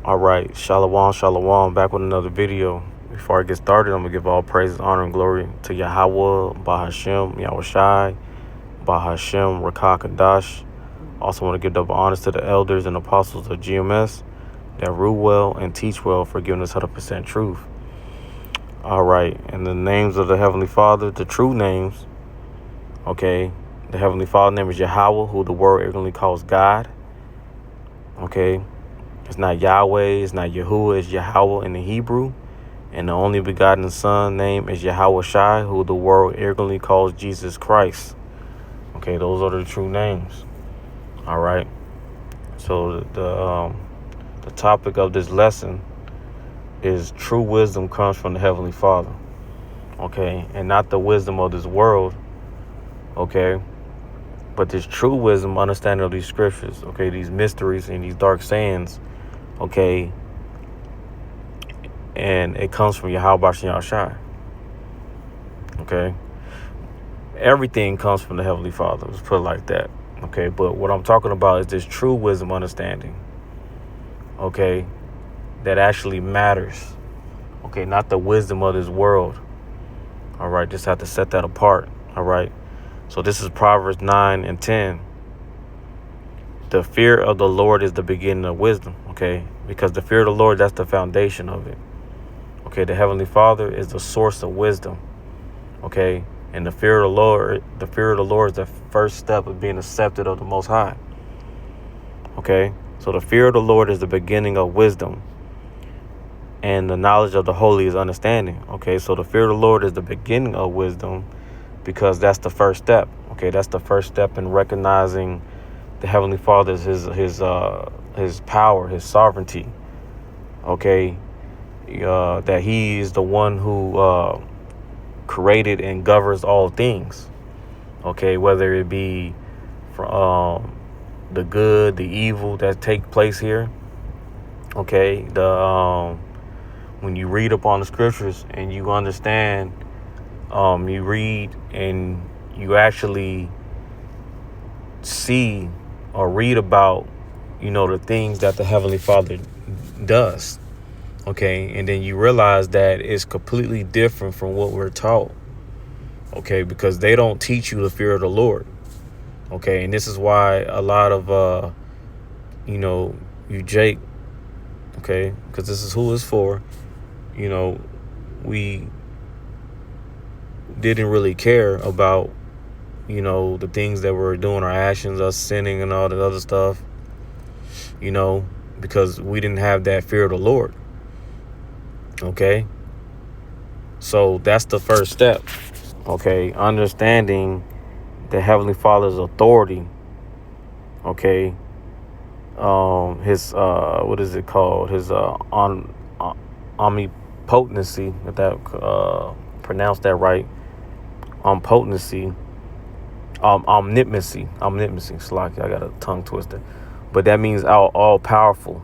All right, Shalom, Shalom, back with another video. Before I get started, I'm going to give all praises, honor, and glory to Yahweh, Bahashem, Yahushai, Bahashem, Rakah, Kadash. Also want to give double honors to the elders and apostles of GMS that rule well and teach well for giving us 100% truth. All right, and the names of the Heavenly Father, the true names, okay, the Heavenly Father name is Yahweh, who the world ignorantly calls God, okay. It's not Yahweh, it's not Yahuwah, it's Yahweh in the Hebrew. And the only begotten Son name is Yahweh Shai, who the world arrogantly calls Jesus Christ. Okay, those are the true names. All right. So the topic of this lesson is true wisdom comes from the Heavenly Father. Okay, and not the wisdom of this world. Okay, but this true wisdom, understanding of these scriptures. Okay, these mysteries and these dark sayings. Okay, and it comes from Yahweh Shai. Okay, everything comes from the Heavenly Father. Let's put it like that. Okay, but what I'm talking about is this true wisdom understanding. Okay, that actually matters. Okay, not the wisdom of this world. All right, just have to set that apart. All right, so this is Proverbs 9 and 10. The fear of the Lord is the beginning of wisdom. Okay, because the fear of the Lord, that's the foundation of it. Okay, the Heavenly Father is the source of wisdom. Okay, and the fear of the Lord is the first step of being accepted of the Most High. Okay, so the fear of the Lord is the beginning of wisdom, and the knowledge of the holy is understanding. Okay, so the fear of the Lord is the beginning of wisdom because that's the first step. Okay, that's the first step in recognizing the Heavenly Father's his power, his sovereignty. Okay, that He is the one who created and governs all things. Okay, whether it be from the good, the evil that take place here. Okay, when you read upon the scriptures and you understand, you read and you actually see or read about, the things that the Heavenly Father does. Okay, and then you realize that it's completely different from what we're taught. Okay, because they don't teach you the fear of the Lord. Okay, and this is why a lot of, you Jake, okay, because this is who it's for. We didn't really care about, the things that we're doing, our actions, us sinning and all that other stuff, because we didn't have that fear of the Lord. Okay, so that's the first step. Okay, understanding the Heavenly Father's authority. Okay, his what is it called? His omnipotency. If that pronounce that right, omnipotency, omnipotency. Slacky, I got a tongue twister, but that means all powerful.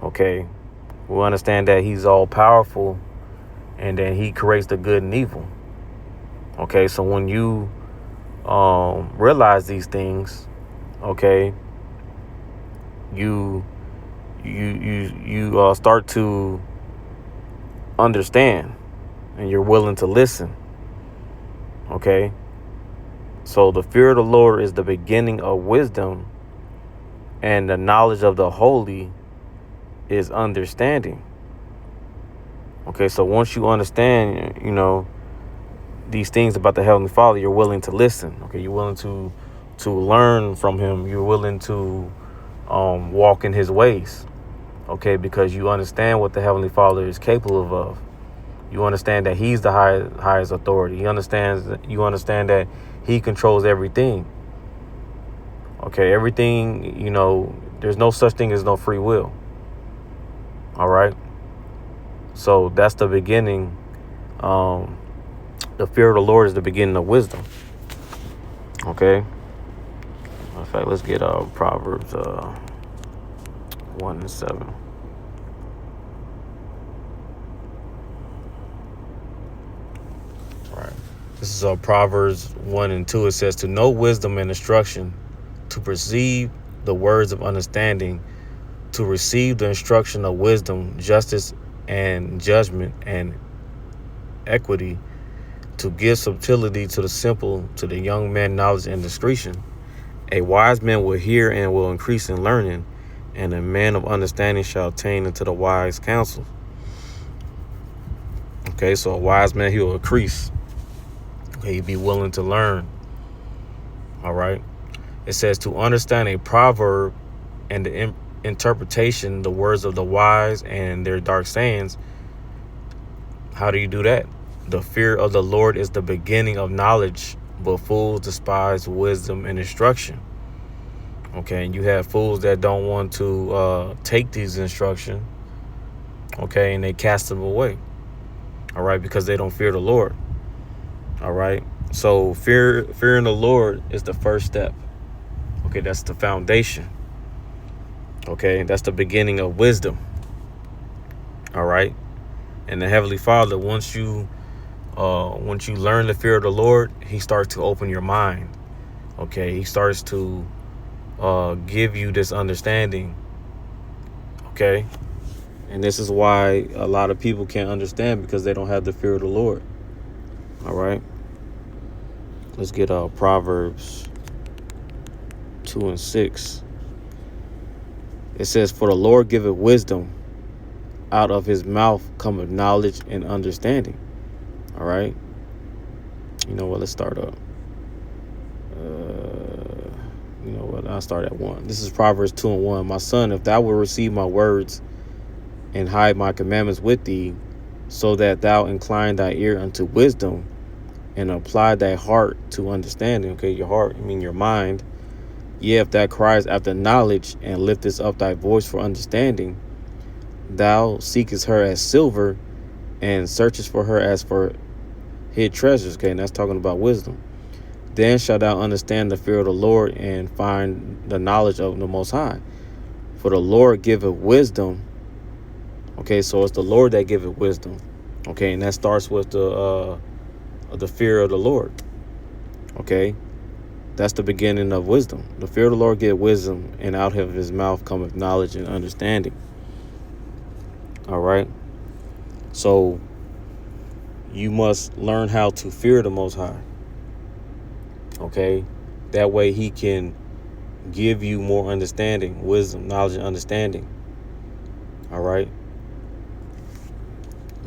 Okay, we understand that He's all powerful, and then He creates the good and evil. Okay, so when you realize these things, okay, you start to understand, and you're willing to listen. Okay, so the fear of the Lord is the beginning of wisdom, and the knowledge of the holy is understanding. Okay, so once you understand, these things about the Heavenly Father, you're willing to listen. Okay, you're willing to learn from Him. You're willing to walk in His ways. Okay, because you understand what the Heavenly Father is capable of. You understand that He's the highest authority. You understand that He controls everything. Okay, everything, there's no such thing as no free will. All right. So that's the beginning. The fear of the Lord is the beginning of wisdom. Okay. In fact, let's get Proverbs 1 and 7. All right. This is Proverbs 1 and 2. It says, to know wisdom and instruction, to perceive the words of understanding, to receive the instruction of wisdom, justice, and judgment, and equity, to give subtlety to the simple, to the young man knowledge and discretion. A wise man will hear and will increase in learning, and a man of understanding shall attain unto the wise counsel. Okay, so a wise man, he will increase. Okay, he'll be willing to learn. All right. It says to understand a proverb and the interpretation, the words of the wise and their dark sayings. How do you do that? The fear of the Lord is the beginning of knowledge, but fools despise wisdom and instruction. Okay, and you have fools that don't want to take these instructions. Okay, and they cast them away. All right, because they don't fear the Lord. All right, so fearing the Lord is the first step. Okay, that's the foundation. Okay, that's the beginning of wisdom. All right, and the Heavenly Father, once you learn the fear of the Lord, he starts to open your mind. Okay, he starts to give you this understanding. Okay, and this is why a lot of people can't understand, because they don't have the fear of the Lord. All right, let's get Proverbs 2:6. It says, for the Lord giveth wisdom, out of his mouth cometh knowledge and understanding. All right. You know what? Let's start up. You know what? I'll start at 1. This is Proverbs 2:1. My son, if thou wilt receive my words and hide my commandments with thee, so that thou incline thy ear unto wisdom and apply thy heart to understanding. Okay, your heart, I mean your mind. Yea, if thou criest after knowledge and liftest up thy voice for understanding, thou seekest her as silver and searchest for her as for hid treasures. Okay, and that's talking about wisdom. Then shalt thou understand the fear of the Lord and find the knowledge of the Most High. For the Lord giveth wisdom. Okay, so it's the Lord that giveth wisdom. Okay, and that starts with the fear of the Lord. Okay, that's the beginning of wisdom. The fear of the Lord giveth wisdom, and out of his mouth cometh knowledge and understanding. All right, so you must learn how to fear the Most High. Okay, that way he can give you more understanding, wisdom, knowledge, and understanding. All right.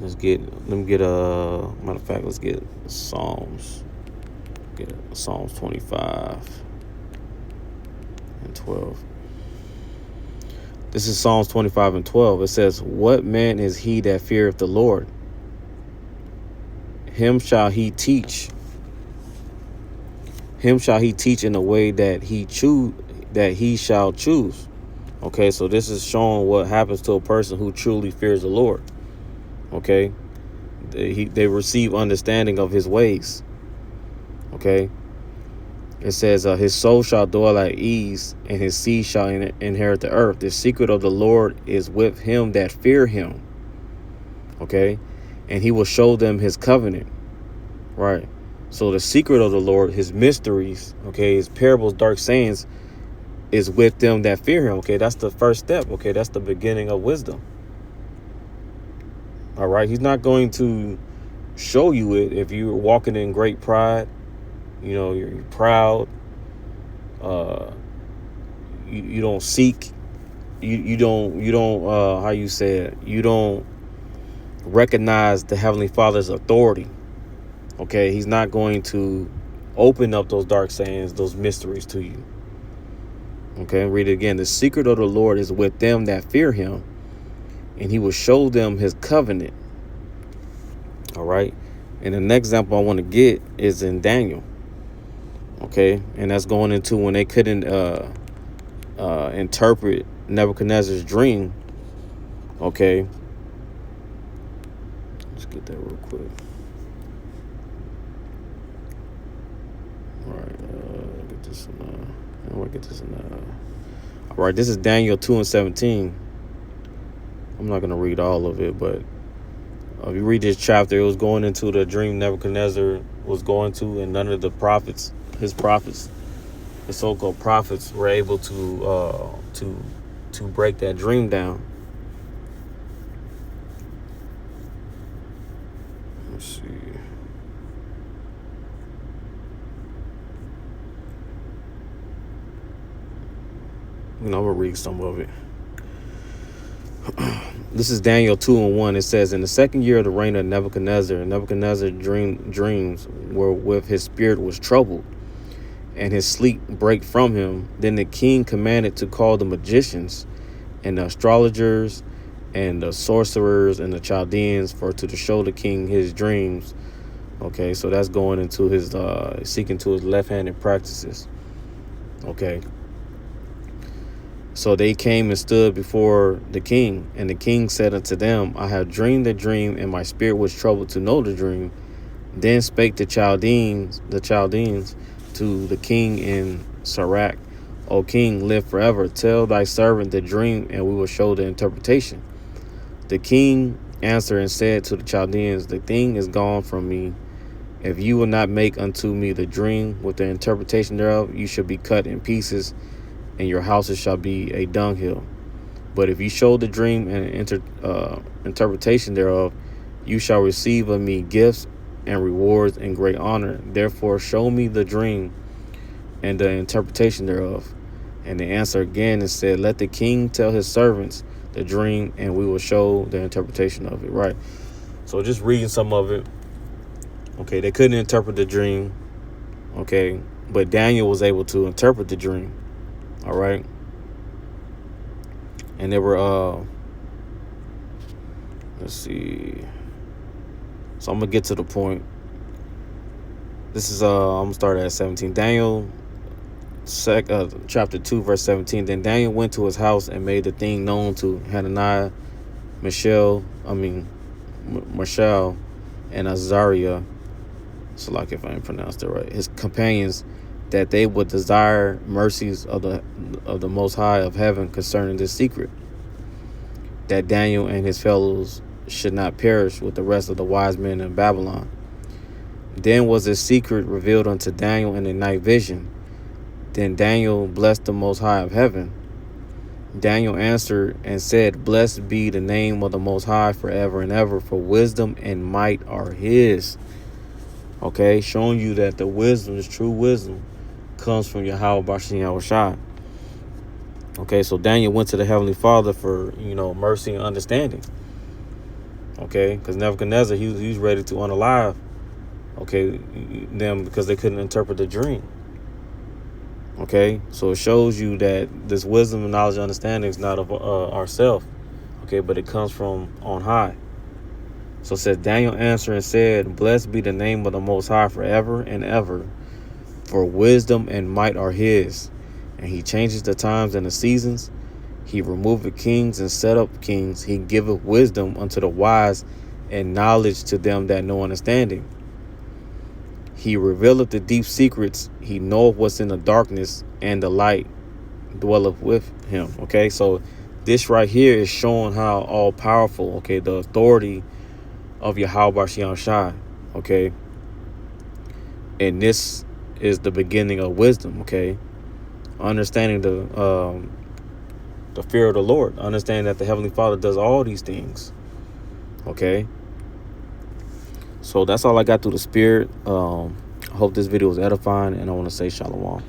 Let's get matter of fact, let's get Psalms. Get Psalms 25 and 12. This is Psalms 25 and 12. It says, what man is he that feareth the Lord? Him shall he teach. Him shall he teach in the way that he shall choose. Okay, so this is showing what happens to a person who truly fears the Lord. Okay, they receive understanding of his ways. Okay, it says his soul shall dwell at ease, and his seed shall inherit the earth. The secret of the Lord is with him that fear him. Okay, and he will show them his covenant. Right. So the secret of the Lord, his mysteries, okay, his parables, dark sayings, is with them that fear him. Okay, that's the first step. Okay, that's the beginning of wisdom. All right, he's not going to show you it if you're walking in great pride. You know, you're proud. You don't seek. You don't how you say it? You don't recognize the Heavenly Father's authority. Okay, he's not going to open up those dark sayings, those mysteries to you. Okay, read it again. The secret of the Lord is with them that fear him, and he will show them his covenant. All right. And the next example I want to get is in Daniel. Okay, and that's going into when they couldn't interpret Nebuchadnezzar's dream. Okay, let's get that real quick. All right, get this in. I want to get this in. All right, this is Daniel 2:17. I'm not going to read all of it, but if you read this chapter, it was going into the dream Nebuchadnezzar was going to, and none of the prophets, his so-called prophets, were able to to break that dream down. Let's see. I'm gonna read some of it. This is Daniel 2:1. It says, in the second year of the reign of Nebuchadnezzar dreams wherewith his spirit was troubled, and his sleep brake from him. Then the king commanded to call the magicians and the astrologers and the sorcerers and the Chaldeans to show the king his dreams. Okay, so that's going into his seeking to his left-handed practices. Okay. So they came and stood before the king, and the king said unto them, I have dreamed a dream, and my spirit was troubled to know the dream. Then spake the Chaldeans to the king in Sirach, O king, live forever. Tell thy servant the dream, and we will show the interpretation. The king answered and said to the Chaldeans, the thing is gone from me. If you will not make unto me the dream with the interpretation thereof, you shall be cut in pieces, and your houses shall be a dunghill. But if you show the dream and interpretation thereof, you shall receive of me gifts and rewards and great honor. Therefore show me the dream and the interpretation thereof. And they answered again and said, let the king tell his servants the dream, and we will show the interpretation of it. Right. So just reading some of it. Okay, they couldn't interpret the dream. Okay, but Daniel was able to interpret the dream. All right. And they were, let's see. So I'm going to get to the point. This is, I'm going to start at 17. Daniel, chapter 2, verse 17. Then Daniel went to his house and made the thing known to Hananiah, Mishael, and Azariah. So like if I ain't pronounced it right. His companions, that they would desire mercies of the Most High of heaven concerning this secret, that Daniel and his fellows should not perish with the rest of the wise men in Babylon. Then was this secret revealed unto Daniel in a night vision. Then Daniel blessed the Most High of heaven. Daniel answered and said, blessed be the name of the Most High forever and ever, for wisdom and might are his. Okay, showing you that the wisdom, this true wisdom, comes from Yahweh Bashim Yahushua. Okay, so Daniel went to the Heavenly Father for, mercy and understanding. Okay, because Nebuchadnezzar, he was ready to unalive, them because they couldn't interpret the dream. Okay, so it shows you that this wisdom and knowledge and understanding is not of ourselves, but it comes from on high. So it says, Daniel answered and said, blessed be the name of the Most High forever and ever, for wisdom and might are his. And he changes the times and the seasons. He removeth kings and set up kings. He giveth wisdom unto the wise and knowledge to them that know understanding. He revealeth the deep secrets. He knoweth what's in the darkness, and the light dwelleth with him. Okay, so this right here is showing how all powerful, the authority of Yahweh Bashim Yahushua. Okay, and this is the beginning of wisdom. Understanding the fear of the Lord, understanding that the Heavenly Father does all these things. So that's all I got through the Spirit. I hope this video was edifying, and I want to say shalom.